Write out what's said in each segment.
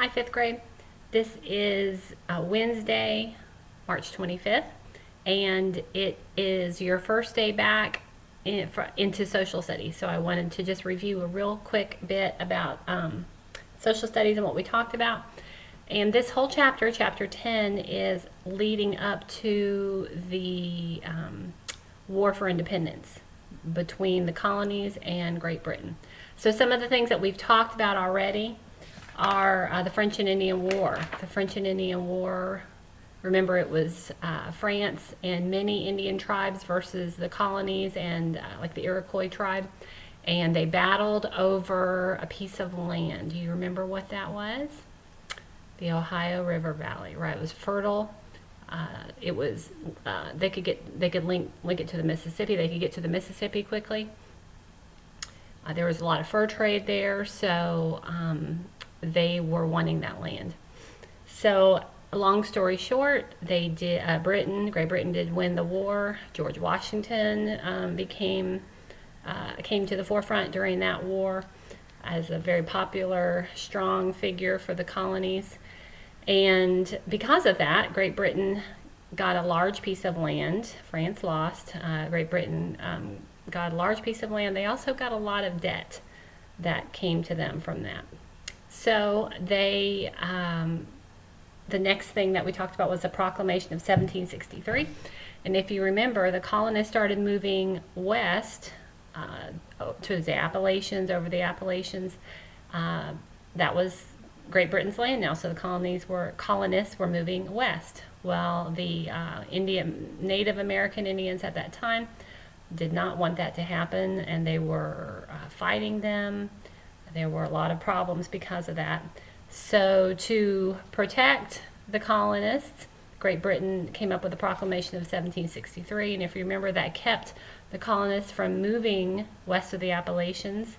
Hi, fifth grade. This is Wednesday, March 25th, and it is your first day back into social studies. So I wanted to just review a real quick bit about social studies and what we talked about. And this whole chapter, chapter 10, is leading up to the War for Independence between the colonies and Great Britain. So some of the things that we've talked about already are the French and Indian War. The French and Indian War, remember, it was France and many Indian tribes versus the colonies and like the Iroquois tribe. And they battled over a piece of land. Do you remember what that was? The Ohio River Valley, right? It was fertile. It was they could link it to the Mississippi. They could get to the Mississippi quickly. There was a lot of fur trade there, so they were wanting that land. So, long story short, they did. Great Britain did win the war. George Washington came to the forefront during that war as a very popular, strong figure for the colonies. And because of that, Great Britain got a large piece of land. France lost. Great Britain got a large piece of land. They also got a lot of debt that came to them from that. So they, the next thing that we talked about was the Proclamation of 1763. And if you remember, the colonists started moving west to the Appalachians, over the Appalachians. That was Great Britain's land now, so the colonists were moving west. Well, the Native American Indians at that time did not want that to happen, and they were fighting them. There were a lot of problems because of that. So to protect the colonists, Great Britain came up with the Proclamation of 1763, and if you remember, that kept the colonists from moving west of the Appalachians,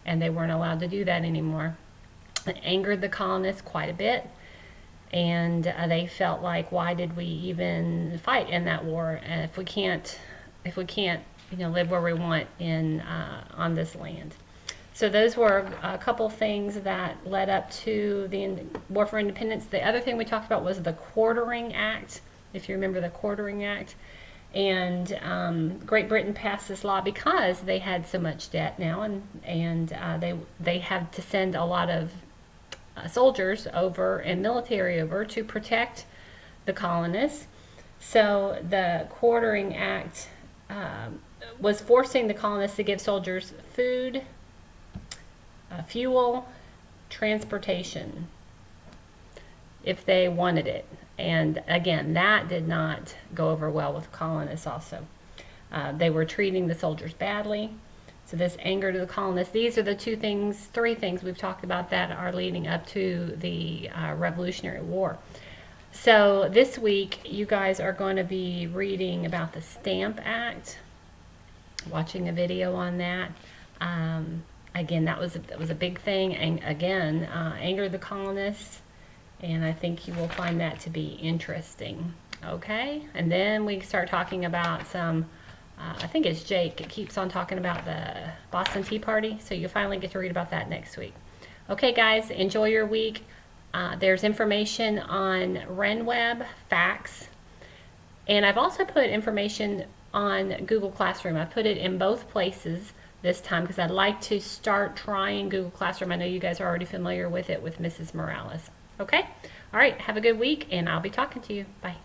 and they weren't allowed to do that anymore. It angered the colonists quite a bit, and they felt like, why did we even fight in that war if we can't live where we want on this land? So those were a couple things that led up to the War for Independence. The other thing we talked about was the Quartering Act, if you remember the Quartering Act. And Great Britain passed this law because they had so much debt now, and they had to send a lot of soldiers over and military over to protect the colonists. So the Quartering Act was forcing the colonists to give soldiers food, fuel, transportation, if they wanted it. And again, that did not go over well with the colonists also. They were treating the soldiers badly. So this angered the colonists. These are the three things we've talked about that are leading up to the Revolutionary War. So this week, you guys are going to be reading about the Stamp Act, watching a video on that. Again, that was a big thing, and again, angered the colonists. And I think you will find that to be interesting. Okay? And then we start talking about some, I think it's Jake, it keeps on talking about the Boston Tea Party. So you'll finally get to read about that next week. Okay, guys, enjoy your week. There's information on RenWeb, facts. And I've also put information on Google Classroom. I put it in both places this time because I'd like to start trying Google Classroom. I know you guys are already familiar with it with Mrs. Morales. Okay? All right. Have a good week, and I'll be talking to you. Bye.